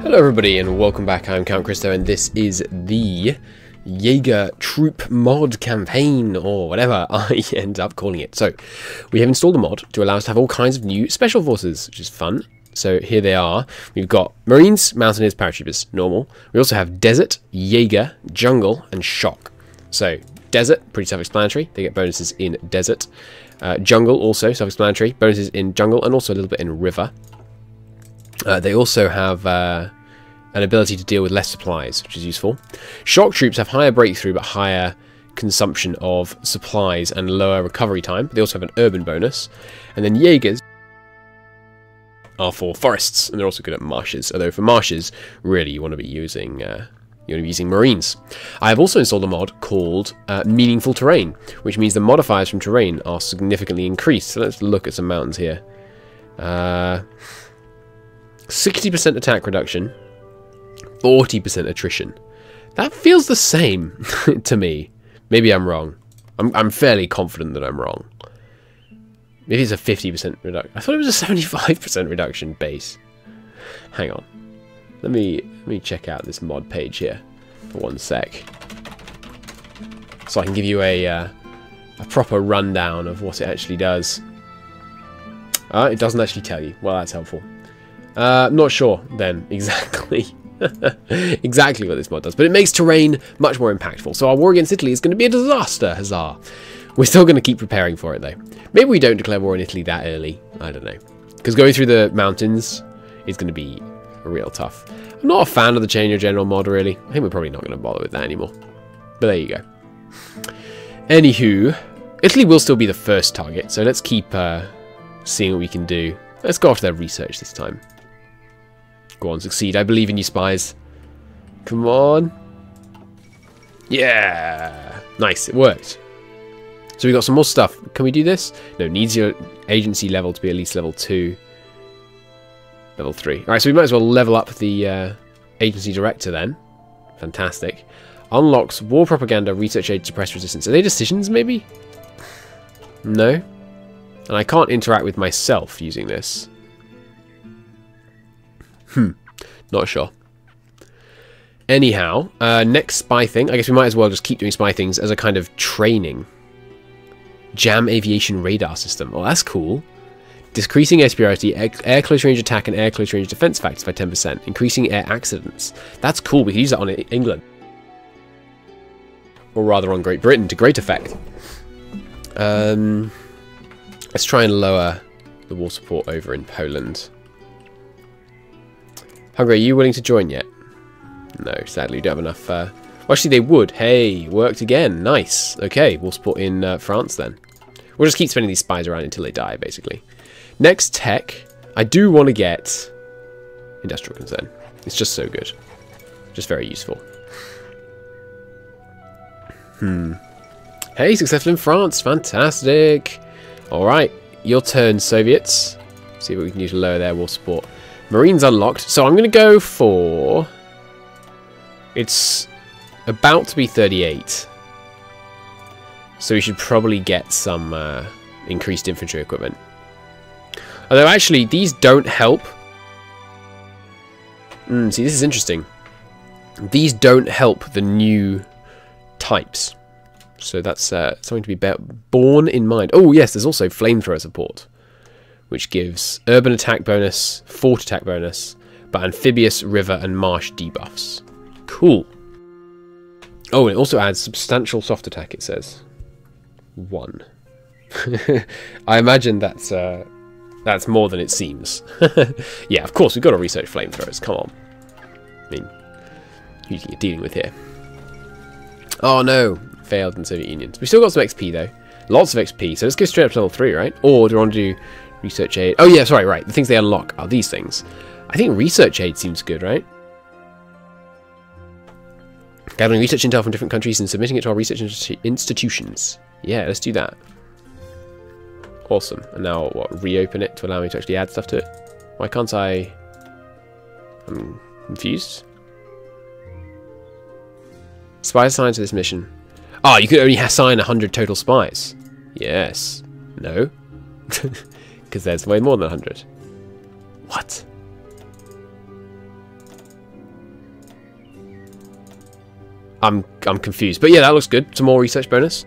Hello everybody and welcome back. I'm Count Christo and this is the Jaeger Troop mod campaign, or whatever I end up calling it. So we have installed a mod to allow us to have all kinds of new special forces, which is fun. So here they are. We've got Marines, Mountaineers, Paratroopers, normal. We also have Desert, Jaeger, Jungle, and Shock. So Desert, pretty self-explanatory. They get bonuses in Desert. Jungle, also self-explanatory. Bonuses in Jungle and also a little bit in River. They also have an ability to deal with less supplies, which is useful. Shock troops have higher breakthrough but higher consumption of supplies and lower recovery time. They also have an urban bonus. And then Jaegers are for forests, and they're also good at marshes. Although for marshes, really you want to be using Marines. I have also installed a mod called Meaningful Terrain, which means the modifiers from terrain are significantly increased. So let's look at some mountains here. 60% attack reduction, 40% attrition. That feels the same to me. Maybe I'm wrong. I'm fairly confident that I'm wrong. Maybe it's a 50% reduction. I thought it was a 75% reduction base. Hang on. Let me check out this mod page here for 1 sec, so I can give you a proper rundown of what it actually does. It doesn't actually tell you. Well, that's helpful. I'm not sure then exactly exactly what this mod does, but it makes terrain much more impactful. So our war against Italy is going to be a disaster, huzzah! We're still going to keep preparing for it though. Maybe we don't declare war in Italy that early. I don't know, because going through the mountains is going to be real tough. I'm not a fan of the Change Your General mod, really. I think we're probably not going to bother with that anymore. But there you go. Anywho, Italy will still be the first target, so let's keep seeing what we can do. Let's go after their research this time. Go on, succeed. I believe in you, spies. Come on. Yeah. Nice, it worked. So we got some more stuff. Can we do this? No, needs your agency level to be at least level 2. Level 3. Alright, so we might as well level up the agency director then. Fantastic. Unlocks war propaganda, research aid, suppress resistance. Are they decisions, maybe? No. And I can't interact with myself using this. Not sure. Anyhow, next spy thing. I guess we might as well just keep doing spy things as a kind of training. Jam aviation radar system. Oh, that's cool. Decreasing air superiority, air close range attack and air close range defense factors by 10%. Increasing air accidents. That's cool. We can use that on England. Or rather on Great Britain to great effect. Let's try and lower the war support over in Poland. Hungary, are you willing to join yet? No, sadly, we don't have enough. Well, actually, they would. Hey, worked again. Nice. Okay, we'll support in France then. We'll just keep spending these spies around until they die, basically. Next tech, I do want to get industrial concern. It's just so good. Just very useful. Hey, successful in France. Fantastic. Alright, your turn, Soviets. See what we can do to lower their war support. Marines unlocked. So I'm going to go for... It's about to be 38. So we should probably get some increased infantry equipment. Although actually, these don't help. See, this is interesting. These don't help the new types. So that's something to be borne in mind. Oh yes, there's also flamethrower support, which gives urban attack bonus, fort attack bonus, but amphibious, river, and marsh debuffs. Cool. Oh, and it also adds substantial soft attack, it says. 1. I imagine that's more than it seems. Yeah, of course, we've got to research flamethrowers. Come on. I mean, who are you dealing with here? Oh no, failed in Soviet Union. We've still got some XP though. Lots of XP, so let's go straight up to level 3, right? Or do we want to do research aid? Oh yeah, sorry, right. The things they unlock are these things. I think research aid seems good, right? Gathering research intel from different countries and submitting it to our research institutions. Yeah, let's do that. Awesome. And now, what, reopen it to allow me to actually add stuff to it? Why can't I... I'm confused. Spies assigned to this mission. Ah, you can only assign 100 total spies. Yes. No. Because there's way more than 100. What? I'm confused. But yeah, that looks good. Some more research bonus.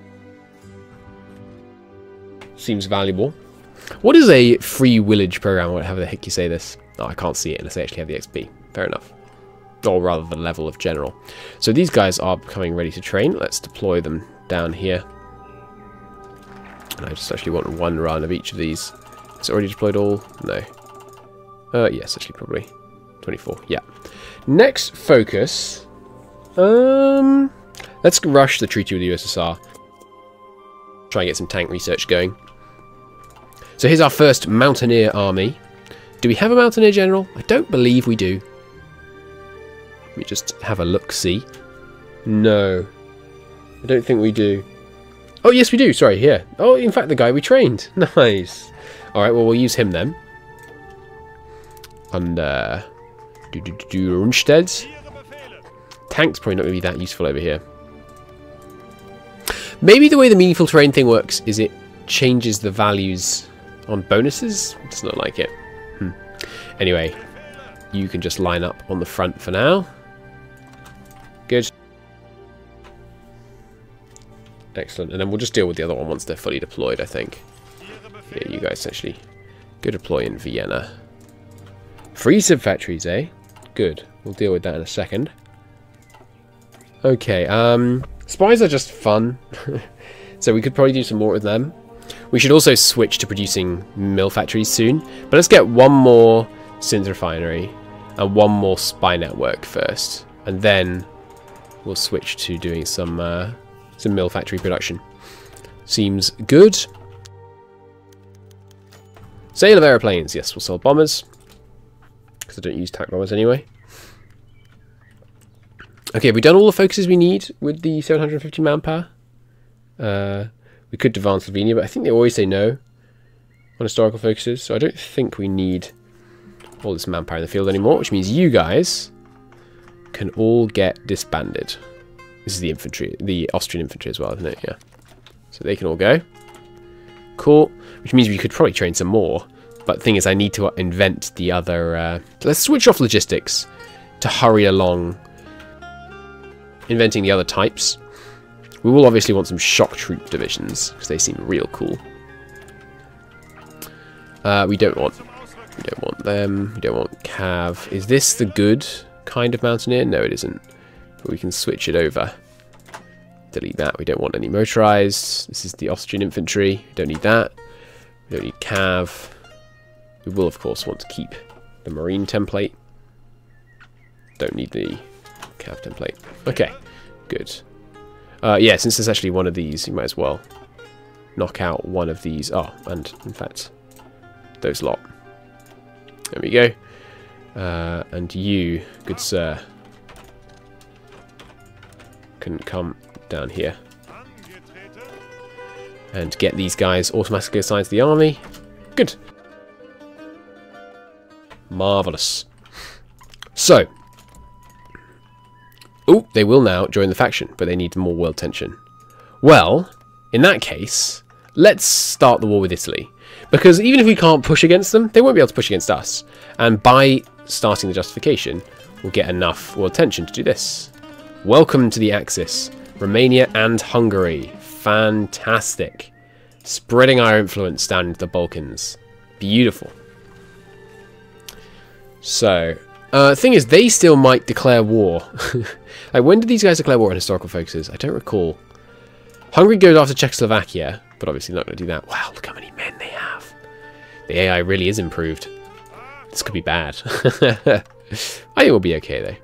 Seems valuable. What is a free village program, or whatever the heck you say this? Oh, I can't see it unless I actually have the XP. Fair enough. Or rather, the level of general. So these guys are becoming ready to train. Let's deploy them down here. And I just actually want one run of each of these. Is it already deployed all? No. Yes, actually, probably. 24, yeah. Next focus. Let's rush the treaty with the USSR. Try and get some tank research going. So here's our first mountaineer army. Do we have a mountaineer general? I don't believe we do. Let me just have a look-see. No. I don't think we do. Oh, yes, we do. Sorry, here. Oh, in fact, the guy we trained. Nice. Alright, well, we'll use him then. And, Rundstedt. Tank's probably not going to be that useful over here. Maybe the way the meaningful terrain thing works is it changes the values on bonuses. It's not like it. Anyway, you can just line up on the front for now. Good. Excellent. And then we'll just deal with the other one once they're fully deployed, I think. Yeah, you guys actually go deploy in Vienna. 3 sub-factories, eh? Good. We'll deal with that in a second. Okay, spies are just fun. So we could probably do some more with them. We should also switch to producing mill factories soon. But let's get one more synth refinery and one more spy network first. And then we'll switch to doing some mill factory production. Seems good. Sale of aeroplanes. Yes, we'll sell bombers. Because I don't use tank bombers anyway. Okay, have we done all the focuses we need with the 750 manpower? We could advance Slovenia, but I think they always say no on historical focuses, so I don't think we need all this manpower in the field anymore, which means you guys can all get disbanded. This is the infantry, the Austrian infantry as well, isn't it? Yeah. So they can all go. Cool. Which means we could probably train some more, but the thing is I need to invent the other... let's switch off logistics to hurry along inventing the other types. We will obviously want some shock troop divisions because they seem real cool. We don't want them. We don't want cav. Is this the good kind of mountaineer? No, it isn't. But we can switch it over. Delete that. We don't want any motorized. This is the Austrian infantry. We don't need that. We don't need cav. We will, of course, want to keep the marine template. Don't need the cav template. Okay, good. Yeah, since there's actually one of these, you might as well knock out one of these. Oh, and in fact, those lot. There we go. And you, good sir, can come down here and get these guys automatically assigned to the army. Good. Marvellous. So, oh, they will now join the faction, but they need more world tension. Well, in that case, let's start the war with Italy. Because even if we can't push against them, they won't be able to push against us. And by starting the justification, we'll get enough world tension to do this. Welcome to the Axis, Romania and Hungary. Fantastic. Spreading our influence down into the Balkans. Beautiful. So, thing is, they still might declare war. Like, when did these guys declare war in historical focuses? I don't recall. Hungary goes after Czechoslovakia, but obviously not going to do that. Wow, look how many men they have. The AI really is improved. This could be bad. I think we'll be okay,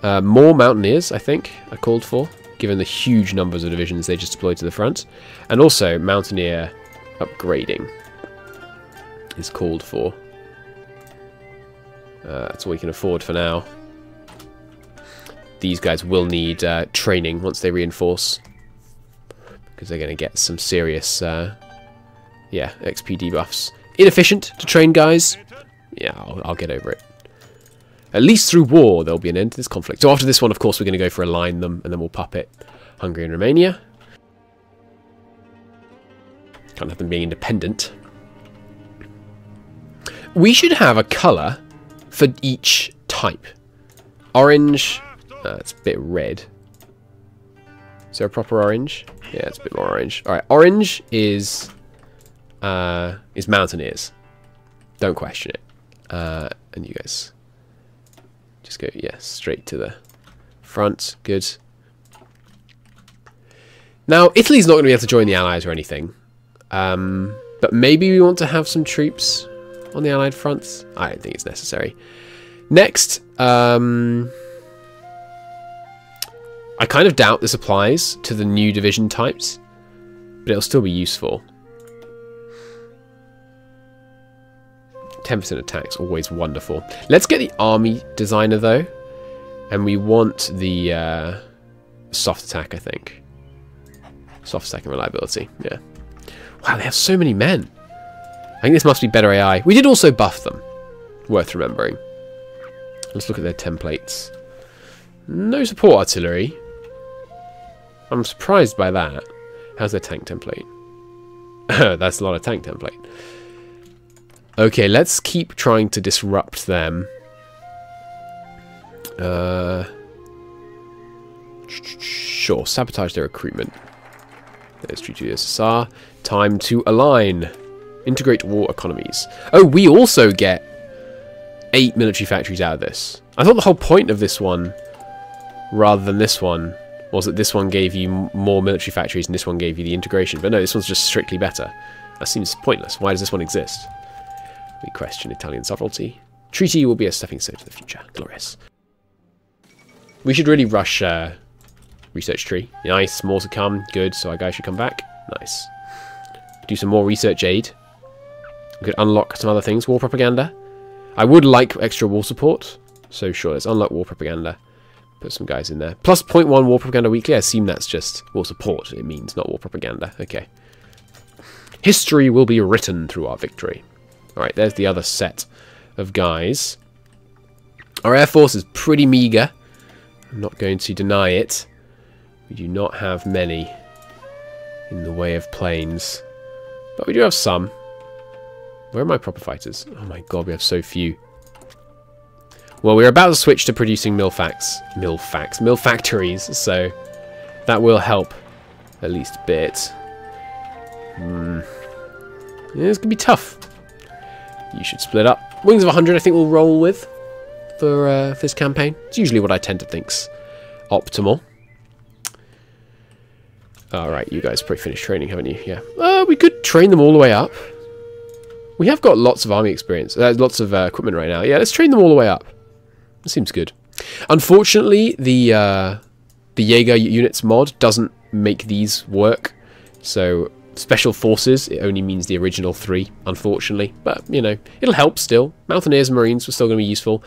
though. More mountaineers, I think, are called for, given the huge numbers of divisions they just deployed to the front. And also, mountaineer upgrading is called for. That's all we can afford for now. These guys will need training once they reinforce, because they're going to get some serious yeah, XP debuffs. Inefficient to train guys. Yeah, I'll get over it. At least through war there'll be an end to this conflict. So after this one, of course, we're going to go for align them, and then we'll puppet Hungary and Romania. Can't have them being independent. We should have a colour for each type. Orange, It's a bit red. Is there a proper orange? Yeah, it's a bit more orange. Alright, orange is mountaineers. Don't question it. And you guys just go, yeah, straight to the front. Good. Now, Italy's not going to be able to join the Allies or anything. But maybe we want to have some troops on the Allied fronts. I don't think it's necessary. Next, I kind of doubt this applies to the new division types, but it'll still be useful. 10% attacks, always wonderful. Let's get the army designer though, and we want the soft attack, I think. Soft attack and reliability, yeah. Wow, they have so many men. I think this must be better AI. We did also buff them. Worth remembering. Let's look at their templates. No support artillery. I'm surprised by that. How's their tank template? That's a lot of tank template. Okay, let's keep trying to disrupt them. Sure, sabotage their recruitment. There's Treaty to the SSR. Time to align. Integrate war economies. Oh, we also get 8 military factories out of this. I thought the whole point of this one, rather than this one, was that this one gave you more military factories and this one gave you the integration. But no, this one's just strictly better. That seems pointless. Why does this one exist? We question Italian sovereignty. Treaty will be a stepping stone to the future. Glorious. We should really rush research tree. Nice. More to come. Good. So our guys should come back. Nice. Do some more research aid. We could unlock some other things. War propaganda. I would like extra war support. So sure, let's unlock war propaganda. Put some guys in there. Plus 0.1 war propaganda weekly. I assume that's just war support. It means not war propaganda. Okay. History will be written through our victory. Alright, there's the other set of guys. Our air force is pretty meager. I'm not going to deny it. We do not have many in the way of planes. But we do have some. Where are my proper fighters? Oh my god, we have so few. Well, we're about to switch to producing mill factories, so that will help at least a bit. Yeah, it's going to be tough. You should split up. Wings of 100 I think we'll roll with for this campaign. It's usually what I tend to think's optimal. Alright, you guys probably finished training, haven't you? Yeah. We could train them all the way up. We have got lots of army experience. Lots of equipment right now. Yeah, let's train them all the way up. That seems good. Unfortunately, the Jaeger Units mod doesn't make these work. So, special forces, it only means the original 3, unfortunately. But, you know, it'll help still. Mountaineers and Marines are still going to be useful.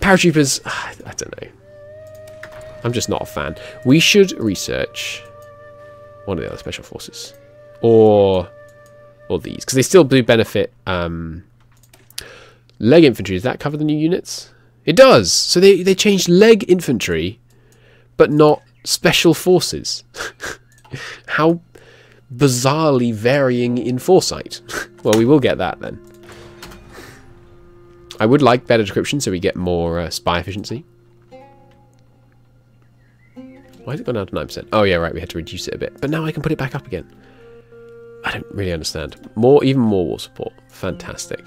Paratroopers, I don't know. I'm just not a fan. We should research one of the other special forces. Or these. Because they still do benefit leg infantry. Does that cover the new units? It does! So they changed leg infantry, but not special forces. How bizarrely varying in foresight. Well, we will get that then. I would like better decryption so we get more spy efficiency. Why has it gone down to 9%? Oh yeah, right, we had to reduce it a bit. But now I can put it back up again. I don't really understand. Even more war support. Fantastic.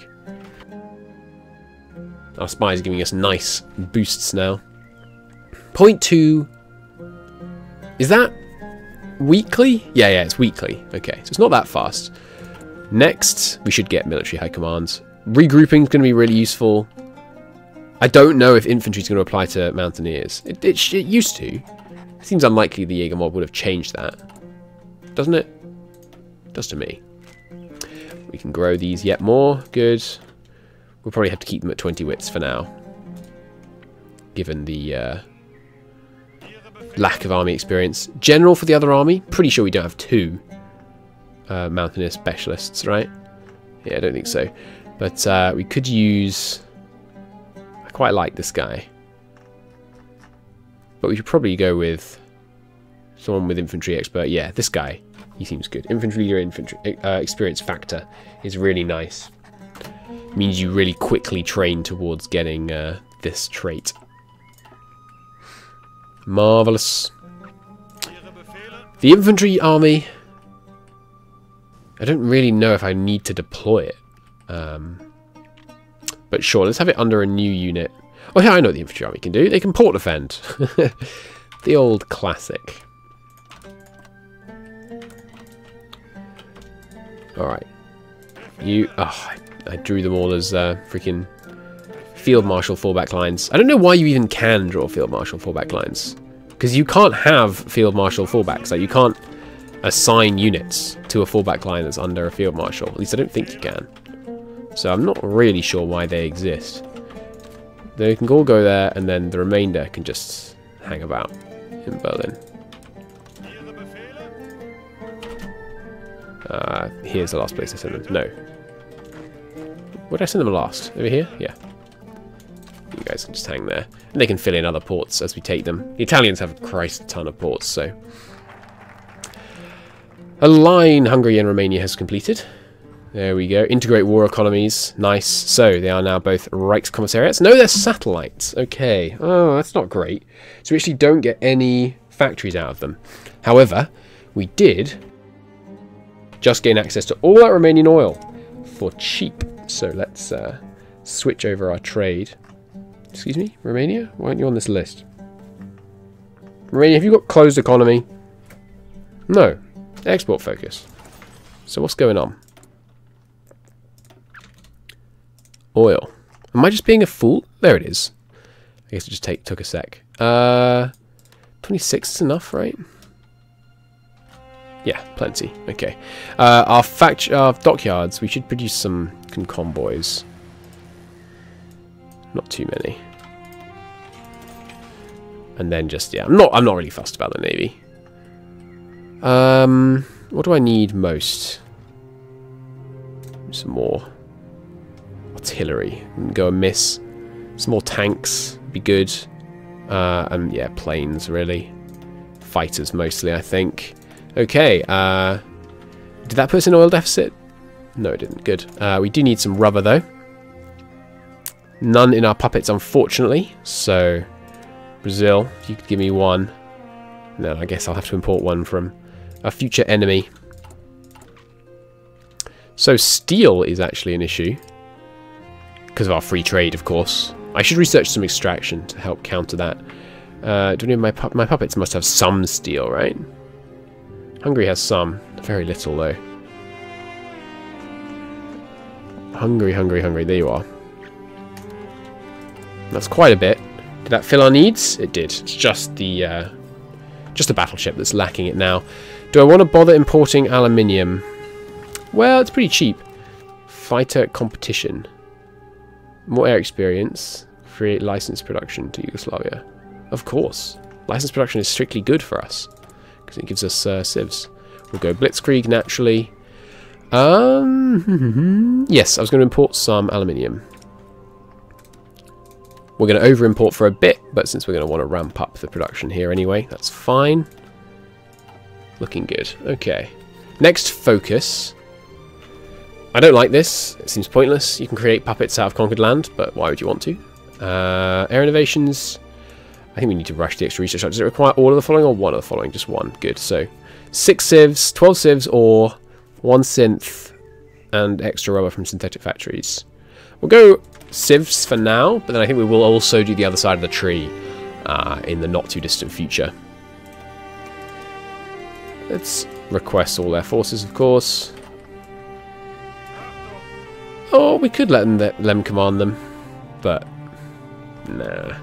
Our spies are giving us nice boosts now. 0.2. Is that weekly? Yeah, it's weekly. Okay, so it's not that fast. Next, we should get military high commands. Regrouping is going to be really useful. I don't know if infantry is going to apply to mountaineers. It used to. It seems unlikely the Jaeger mod would have changed that. Doesn't it? It does to me. We can grow these yet more. Good. We'll probably have to keep them at 20 wits for now. Given the lack of army experience. General for the other army. Pretty sure we don't have 2 mountaineer specialists, right? Yeah, I don't think so. But we could use... I quite like this guy. But we should probably go with someone with infantry expert. Yeah, this guy. He seems good. Infantry experience factor is really nice. Means you really quickly train towards getting this trait. Marvellous. The infantry army. I don't really know if I need to deploy it. But sure, let's have it under a new unit. Oh yeah, I know what the infantry army can do. They can port defend. The old classic. Alright. You... Oh, I drew them all as freaking field marshal fallback lines. I don't know why you even can draw field marshal fallback lines. Because you can't have field marshal fallbacks. Like, you can't assign units to a fallback line that's under a field marshal. At least I don't think you can. So I'm not really sure why they exist. They can all go there, and then the remainder can just hang about in Berlin. Here's the last place I sent them. No. Where did I send them last? Over here? Yeah. You guys can just hang there. And they can fill in other ports as we take them. The Italians have a Christ ton of ports, so... A line Hungary and Romania has completed. There we go. Integrate war economies. Nice. So, they are now both Reichskommissariats. No, they're satellites. Okay. Oh, that's not great. So we actually don't get any factories out of them. However, we did just gain access to all that Romanian oil for cheap. So let's switch over our trade. Excuse me, Romania? Why aren't you on this list? Romania, have you got closed economy? No. Export focus. So what's going on? Oil. Am I just being a fool? There it is. I guess it just took a sec. 26 is enough, right? Yeah, plenty. Okay. Our dockyards, we should produce some convoys. Not too many. And then just, yeah, I'm not really fussed about the navy. What do I need most? Some more artillery. Go amiss. Some more tanks. Be good. And yeah, planes really. Fighters mostly, I think. Okay, did that put us in oil deficit? No, it didn't. Good. We do need some rubber, though. None in our puppets, unfortunately. So, Brazil, if you could give me one. No, I guess I'll have to import one from a future enemy. So, steel is actually an issue. Because of our free trade, of course. I should research some extraction to help counter that. Do any of my puppets must have some steel, right? Hungary has some. Very little, though. Hungary, Hungary, Hungary. There you are. That's quite a bit. Did that fill our needs? It did. It's just the battleship that's lacking it now. Do I want to bother importing aluminium? Well, it's pretty cheap. Fighter competition. More air experience. Create license production to Yugoslavia. Of course. License production is strictly good for us. Because it gives us civs. We'll go Blitzkrieg naturally. Yes, I was going to import some aluminium. We're going to over-import for a bit, but since we're going to want to ramp up the production here anyway, that's fine. Looking good. Okay. Next focus. I don't like this. It seems pointless. You can create puppets out of conquered land, but why would you want to? Air innovations. I think we need to rush the extra research. Does it require all of the following or one of the following? Just one. Good. So 6 civs, 12 civs, or 1 synth and extra rubber from synthetic factories. We'll go civs for now, but then I think we will also do the other side of the tree in the not too distant future. Let's request all their forces, of course. Oh, we could let them command them, but nah.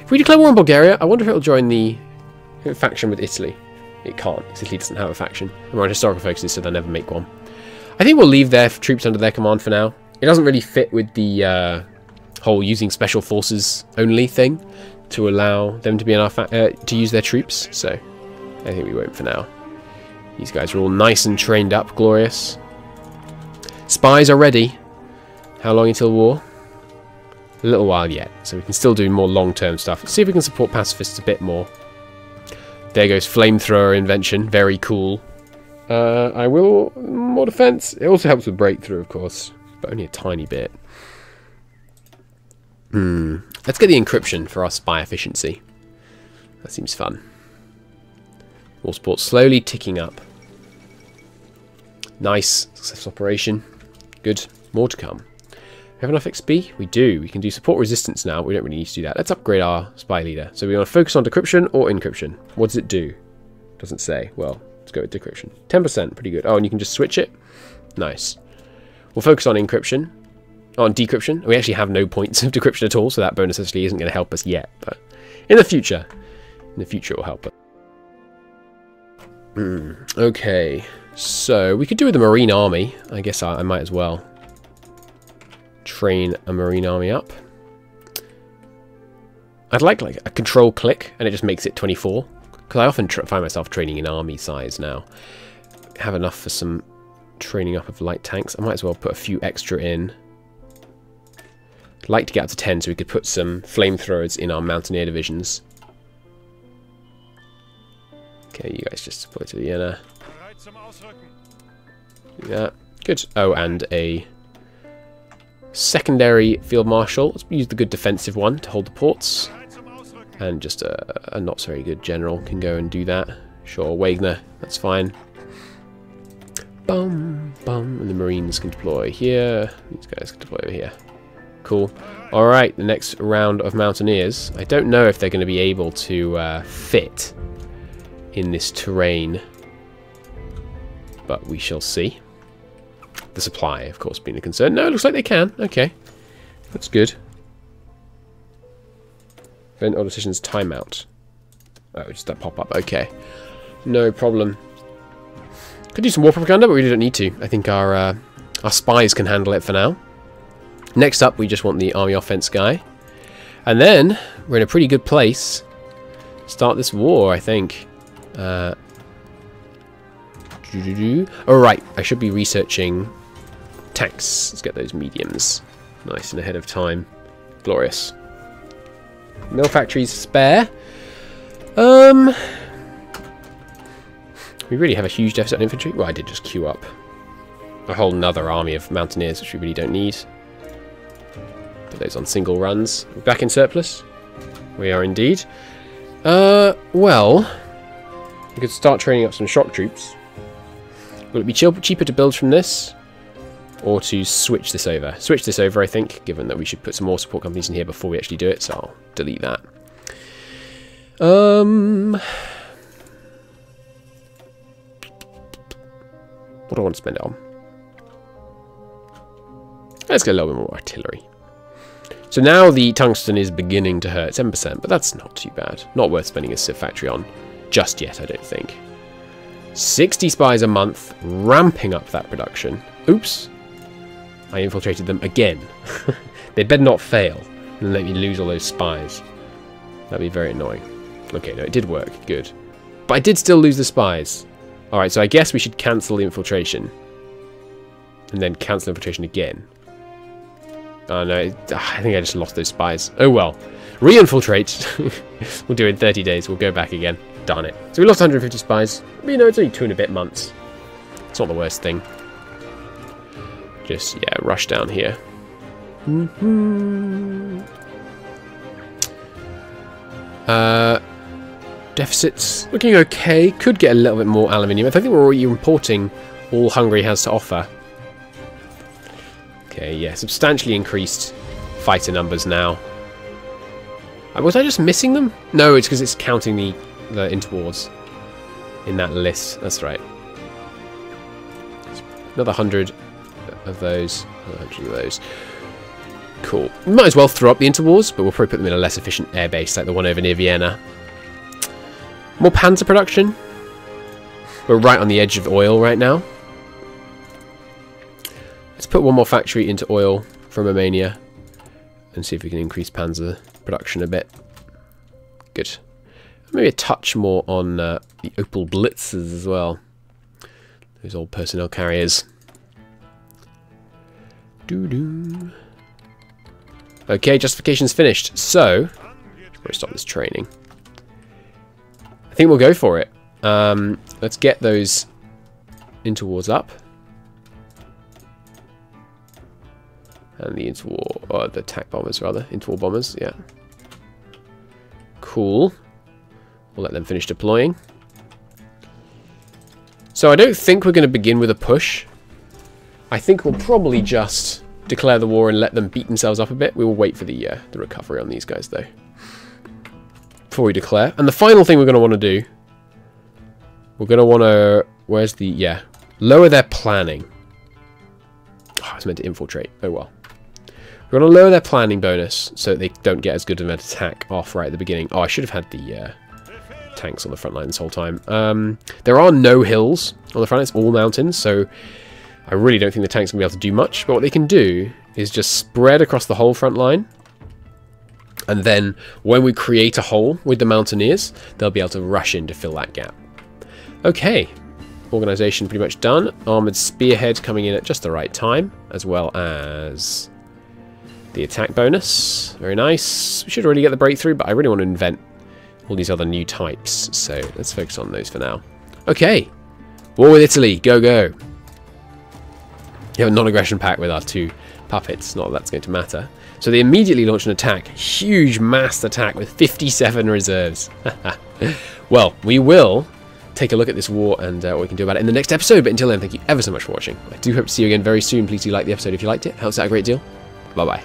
If we declare war on Bulgaria, I wonder if it'll join the faction with Italy. It can't, because Italy doesn't have a faction. And we're on historical focuses, so they'll never make one. I think we'll leave their troops under their command for now. It doesn't really fit with the whole using special forces only thing to allow them to be in our to use their troops. So I think we won't for now. These guys are all nice and trained up, glorious. Spies are ready. How long until war? A little while yet, so we can still do more long-term stuff. Let's see if we can support pacifists a bit more. There goes flamethrower invention. Very cool. I will... more defense. It also helps with breakthrough, of course, but only a tiny bit. Let's get the encryption for our spy efficiency. That seems fun. War support slowly ticking up. Nice. Successful operation. Good. More to come. We have enough XP? We do. We can do support resistance now, but we don't really need to do that. Let's upgrade our spy leader. So we want to focus on decryption or encryption. What does it do? Doesn't say. Well, let's go with decryption. 10%. Pretty good. Oh, and you can just switch it? Nice. We'll focus on encryption. On decryption. We actually have no points of decryption at all, so that bonus actually isn't going to help us yet. But in the future it will help us. Okay. So, we could do with the Marine Army. I guess I might as well train a Marine Army up. I'd like a control click, and it just makes it 24. Because I often find myself training in army size now. Have enough for some training up of light tanks. I might as well put a few extra in. I'd like to get up to 10 so we could put some flamethrowers in our Mountaineer divisions. Okay, you guys just deploy to Vienna. Yeah, good. Oh, and a secondary field marshal. Let's use the good defensive one to hold the ports. And just a not very good general can go and do that. Sure, Wagner, that's fine. Bum, bum. And the Marines can deploy here. These guys can deploy over here. Cool. Alright, the next round of Mountaineers. I don't know if they're going to be able to fit in this terrain, but we shall see. The supply, of course, being a concern. No, it looks like they can. Okay, that's good. Event or decisions timeout. Oh, just that pop up. Okay, no problem. Could do some war propaganda, but we really don't need to. I think our spies can handle it for now. Next up, we just want the army offense guy, and then we're in a pretty good place. Start this war, I think. Alright, I should be researching tanks. Let's get those mediums. Nice and ahead of time. Glorious. Mill factories spare. We really have a huge deficit on infantry. Well, I did just queue up a whole nother army of Mountaineers, which we really don't need. Put those on single runs. We're back in surplus. We are indeed. Well, we could start training up some shock troops. Will it be cheaper to build from this, or to switch this over? Switch this over, I think, given that we should put some more support companies in here before we actually do it, so I'll delete that. What do I want to spend it on? Let's get a little bit more artillery. So now the tungsten is beginning to hurt, 7%, but that's not too bad. Not worth spending a civ factory on just yet, I don't think. 60 spies a month, ramping up that production. Oops. I infiltrated them again. They'd better not fail and let me lose all those spies. That'd be very annoying. Okay, no, it did work. Good. But I did still lose the spies. Alright, so I guess we should cancel the infiltration. And then cancel the infiltration again. Oh no, I think I just lost those spies. Oh well. Re-infiltrate. We'll do it in 30 days. We'll go back again. Darn it. So we lost 150 spies. But you know, it's only 2 and a bit months. It's not the worst thing. Just, yeah, rush down here. Deficits looking okay. Could get a little bit more aluminium. I think we're already importing all Hungary has to offer. Okay, yeah, substantially increased fighter numbers now. Was I just missing them? No, it's because it's counting the interwars in that list. That's right. Another 100 of those. 100 of those. Cool. We might as well throw up the interwars, but we'll probably put them in a less efficient airbase like the one over near Vienna. More panzer production. We're right on the edge of oil right now. Let's put one more factory into oil from Romania and see if we can increase panzer production a bit. Good. Maybe a touch more on the Opel Blitzers as well. Those old personnel carriers. Doo-doo. Okay, justification's finished. So, we'll stop this training. I think we'll go for it. Let's get those interwars up. And the interwar, or the attack bombers rather. Interwar bombers, yeah. Cool. We'll let them finish deploying. So I don't think we're going to begin with a push. I think we'll probably just declare the war and let them beat themselves up a bit. We will wait for the recovery on these guys, though, before we declare. And the final thing we're going to want to do, we're going to want to... Where's the... Yeah. Lower their planning. Oh, I was meant to infiltrate. Oh, well. We're going to lower their planning bonus so that they don't get as good of an attack off right at the beginning. Oh, I should have had the tanks on the front line this whole time. There are no hills on the front line. It's all mountains, so I really don't think the tanks are going to be able to do much. But what they can do is just spread across the whole front line. And then when we create a hole with the mountaineers, they'll be able to rush in to fill that gap. Okay. Organisation pretty much done. Armoured spearhead coming in at just the right time, as well as the attack bonus. Very nice. We should already get the breakthrough, but I really want to invent all these other new types, so let's focus on those for now. Okay. War with Italy. Go, go. You have a non-aggression pact with our 2 puppets. Not that that's going to matter. So they immediately launch an attack. Huge massed attack with 57 reserves. Well, we will take a look at this war and what we can do about it in the next episode. But until then, thank you ever so much for watching. I do hope to see you again very soon. Please do like the episode if you liked it. Helps out a great deal. Bye-bye.